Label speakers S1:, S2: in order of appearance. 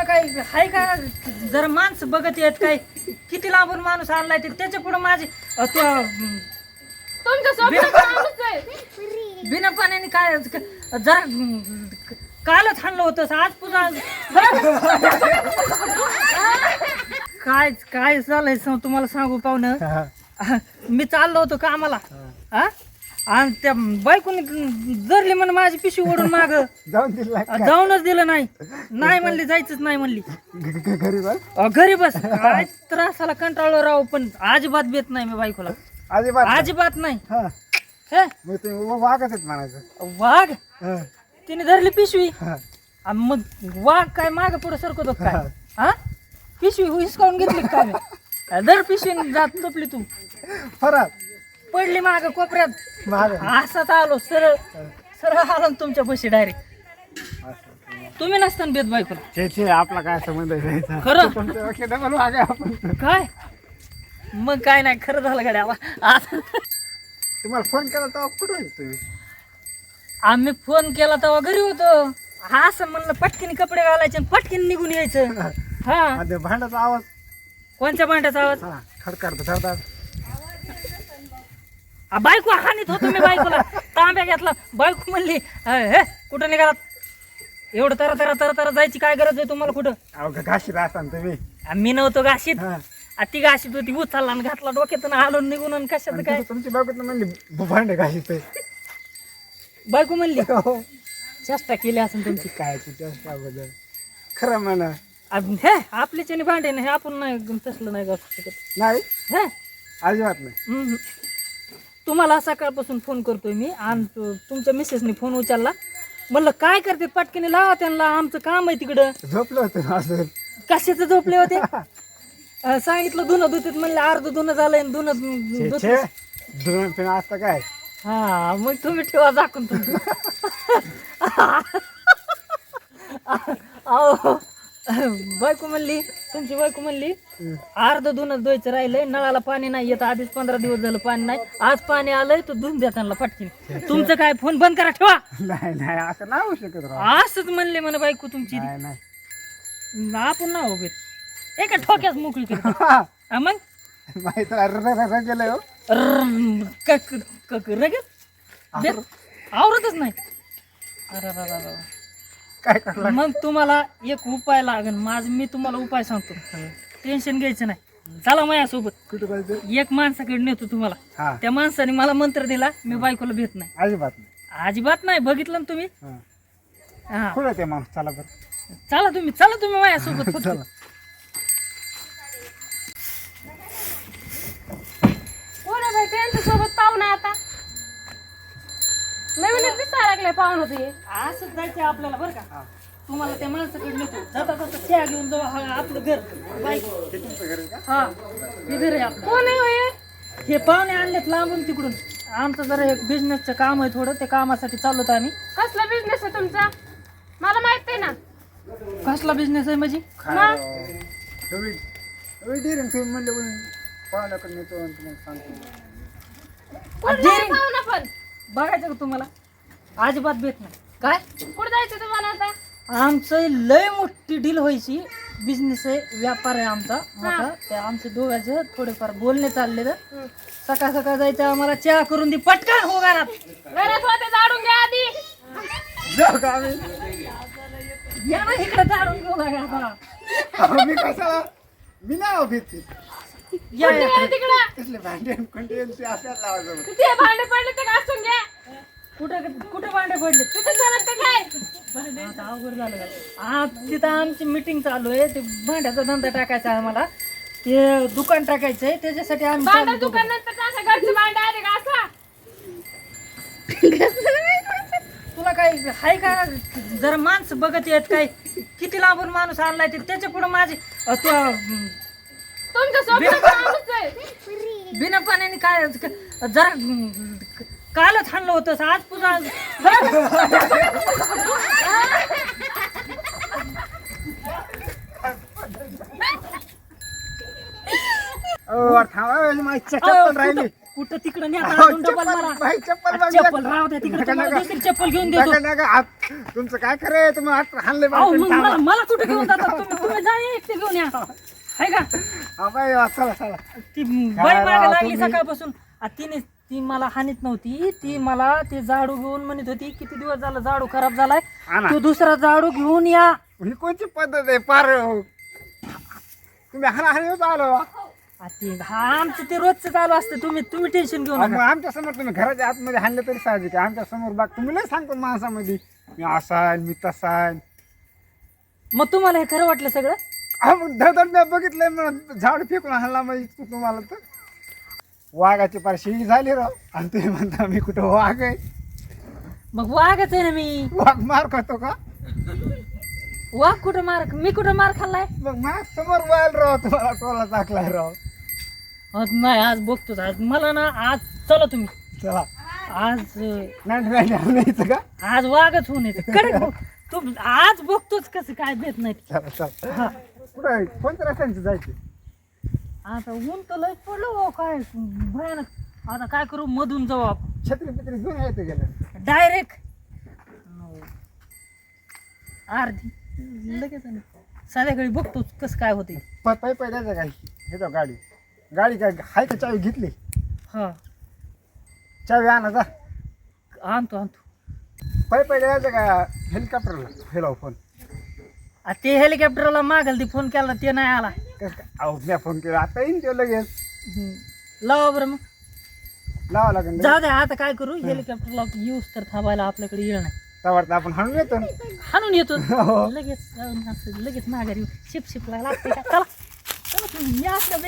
S1: तुला काय हाय का जरा माणसं बघत येत काय किती लांबून माणूस आणलाय ते त्याच्या पुढे माझे
S2: तुमच्या सोबत माणूस आहे.
S1: बिना पाण्याने काय जरा कालच हाणलं होतं आज पुन्हा काय काय चाललंय तुम्हाला सांगू पाहुणं मी चाललो होतो कामाला हा आणि त्या बायकोनी जरली म्हण माझी पिशवी ओढून माग जाऊनच दिलं नाही नाही म्हणली जायचंच नाही म्हणली घरी बस काय त्रासाला कंटाळलो राहू पण अजिबात बेत नाही मी बायकोला अजिबात नाही हे वाघ तिने धरली पिशवी मग वाघ काय माग पुढे सरकतो काय हा पिशवी हिसकावून घेतली काय दर पिशवी जात झोपली तू पडली माग कोपऱ्यात असाच आलो सरळ सरळ आलो ना तुमच्या पैसे डायरेक्ट तुम्ही नसताना बेत बायकोला
S3: आपला काय संबंध आहे
S1: खरं काय मग काय नाही खरं झालं गाड्या
S3: तुम्हाला फोन केला तेव्हा कुठे होते तुम्ही
S1: आम्ही फोन केला तेव्हा घरी होतो हा असं म्हणलं पटकीने कपडे घालायचे आणि पटकीने निघून यायचं हा
S3: भांड्याचा आवाज
S1: कोणत्या भांड्याचा आवाज
S3: खडखडत धडधड
S1: बायको हानीत होतो मी बायकोला तांब्या घेतला बायको म्हणली हे कुठं निघालात एवढं तरा तरा तरा तरा जायची काय गरज आहे तुम्हाला कुठं
S3: घाशीत असता तुम्ही
S1: मी नव्हतो घाशीत ती घाशीत होती उचलला आणि घातला डोक्यातून आलो निघून आणि कशात काय
S3: तुमची बायको म्हणली भांडे घाशीत
S1: बायको म्हणली चेष्टा केली असेल तुमची
S3: काय त्याबद्दल खरं म्हणा
S1: हे आपल्याच्याने भांडे नाही आपण नाही तसलं नाही घासू शकत
S3: नाही
S1: हे
S3: अजिबात नाही
S1: तुम्हाला सकाळपासून फोन करतोय मी आणि तुमच्या मिसेसने फोन उचलला म्हणलं काय करते पटकीने लावा त्यांना आमचं काम आहे तिकडं
S3: झोपलं होतं असं
S1: कशाचं झोपले होते सांगितलं धुणं धुतात म्हणलं अर्ध धुणं झालंय धुणं
S3: धुणं पिणं असतं काय
S1: हा मग तुम्ही ठेवा झाकून तुमचं अहो बायको म्हणली तुमची बायको म्हणली अर्ध धुणं धुवायचं राहिलंय नळाला पाणी नाही येत आधीच 15 दिवस झालं पाणी नाही आज पाणी आलंय तर धुवून द्या त्यांना पटकीने तुमचं काय फोन बंद करा ठेवा
S3: नाही नाही असं नाही होऊ शकत
S1: असंच म्हणले म्हणे बायको तुमची
S3: नाही
S1: आपण ना हो बेत एका ठोक्याच मोकळी केली मग
S3: माहित गेलं हो
S1: आवरतच नाही अरे
S3: काय करला
S1: मग तुम्हाला एक उपाय लागेल मी तुम्हाला उपाय सांगतो टेन्शन घ्यायचं नाही चला माझ्यासोबत
S3: कुठं पाहिजे
S1: एक माणसाकडे नेतो तुम्हाला
S3: हा
S1: त्या माणसाने मला मंत्र दिला मी बायकोला भेट नाही
S3: अजिबात नाही
S1: अजिबात नाही बघितलं ना तुम्ही हा
S3: कुठं ते माणूस चला बरं
S1: चला तुम्ही माझ्यासोबत फक्त.
S3: चला
S2: कोण आहे बाई त्यांच्यासोबत पाहुणा आता नवीनच दिसायला लागले पाहुणं ते
S1: असंच जायचं आपल्याला बरं का तुम्हाला त्या माणसाकडे नेतो जाता जाता चहा घेऊन जाऊ आपलं घर बाईक हा हे घर आहे आपलं
S2: कोण आहे होय?
S1: हे पाहुणे आणलेत लांबून तिकडून आमचं जरा एक बिझनेसचं काम आहे थोडं त्या कामासाठी चाललो आम्ही
S2: कसला बिझनेस आहे तुमचा मला माहित आहे ना
S1: कसला बिझनेस आहे म्हणजे
S2: पाहुणा पण
S1: बघायचं का तुम्हाला अजिबात भेट नाही काय
S2: कुठं जायचं तुम्हाला आता
S1: आमचं लय मोठी डील व्हायची बिझनेस आहे व्यापार आहे आमचा मोठा ते आमचे दोघांचे थोडेफार बोलणे चालले तर सकाळ सकाळ जायचं आम्हाला चहा करून दे पटकन हो घरात
S2: होते जाडून घ्या आधी
S1: या ना इकडे जाडून घेऊ नका
S3: मी कसा मी नाही भीती
S1: या
S2: तिकडं
S3: कसले भांडे कोणते आपल्याला लावायचं
S2: ते भांडे पडले ते घासून घ्या
S1: कुठे भांडे पडले
S2: तिथं झालं तर काय
S1: आता अवघड झालं आज तिथं आमची मीटिंग चालू आहे ते भांड्याचा धंदा टाकायचा आहे आम्हाला ते दुकान टाकायचं आहे त्याच्यासाठी आम्ही
S2: भांडा
S1: चाललो
S2: दुकान नंतर कसं घरचे भांडे आले घासा
S1: तुला काय हाय का जरा माणसं बघत येत काय किती लांबून माणूस आणलाय ते त्याच्या पुढे माझे
S2: तुमच्या सोबत माणूस आहे
S1: बिना पाण्याने काय जरा कालच हाणलं होतं आज पुन्हा
S3: थांबा माझी चप्पल राहिली
S1: कुठं तिकडं न्या
S3: अहो,
S1: अजून डबल
S3: चप्पल,
S1: मला
S3: बाई, चप्पल बघ,
S1: चप्पल राहू द्या तिकडे,
S3: नका,
S1: तुम्हाला
S3: नका.
S1: दुसरी चप्पल घेऊन देतो.
S3: नका, नका, तुमचं काय खरंय तुम्ही आता हाणले
S1: अहो
S3: बाई,
S1: मग
S3: थांबा.
S1: मला कुठे घेऊन जातात तुम्ही जा एकटे घेऊन या हाय का
S3: हा, बाई, चला चला
S1: ती
S3: काय
S1: बाई मागे
S3: राव
S1: लागली
S3: तुम्ही?
S1: सकाळपासून ती मला हानीत नव्हती. ती मला ते झाडू घेऊन म्हणत होती किती दिवस झालं झाडू खराब झालाय,
S3: हा ना.
S1: तू दुसरा झाडू घेऊन या.
S3: ही कोणची पद्धत आहे पार तुम्ही हाणाहाणी होत आलो
S1: आमचं ते रोजचं चालू असतं. तुम्ही टेन्शन घेऊ
S3: मग
S1: नका.
S3: आमच्या समोर तुम्ही घराच्या आतमध्ये हाणलं तरी साहजिक आहे. आमच्या समोर बाग तुम्ही लय सांगतो माणसामध्ये मी असा आहे मी तसा आहे.
S1: मग तुम्हाला हे खरं वाटलं सगळं?
S3: अहो मग धडधड मी बघितलंय मग झाड फेकून हाणला म्हणजे तुम्हाला तर वाघाची पार शिळी झाली राव आणि तुम्ही म्हणता मी कुठं वाघ आहे.
S1: मग वाघच आहे ना मी.
S3: वाघ मार खातो का?
S1: वाघ कुठं मी कुठं मार खाल्लाय?
S3: मग माझ्या समोर वायल राव तुम्हाला टोला टाकलाय राव.
S1: नाही आज बघतोच. आज मला ना आज चला तुम्ही
S3: चला
S1: आज
S3: नाही का
S1: आज वाघच होऊन येते कडक. तू आज बघतोच कसं काय भेट नाही.
S3: चला चला
S1: हा
S3: कुठं कोणत्या रस्त्यांचं जायचं?
S1: आता ऊन तर लय पडलं हो, काय भयानक. आता काय करू, मधून जाऊ आपण
S3: छत्री पित्री घेऊन यायचं गेलं
S1: डायरेक्ट अर्धी लगेच आली. संध्याकाळी बघतोच कसं काय होते.
S3: पाय पाय द्यायचं काय हे तो गाडी काय हाय का चावी घेतली?
S1: हा
S3: चावी आणा जा.
S1: आणतो
S3: पाय पाय द्यायचं का हेलिकॉप्टरला फेलाव फोन?
S1: ते हेलिकॉप्टरला मागल ती फोन केला ते नाही आला.
S3: कसं काय? अहो मी फोन केला आता येईन ते लगेच.
S1: लावा बरं मग.
S3: लावा लागेल
S1: जाऊ द्या आता काय करू, हेलिकॉप्टरला येऊस तर थांबायला आपल्याकडे येळ नाही.
S3: त्यावर आपण हाणून येतो ना.
S1: हाणून येतो
S3: हो.
S1: लगेच जाऊन असं लगेच माघारी शिप लागते का? चला चला तुम्ही या असं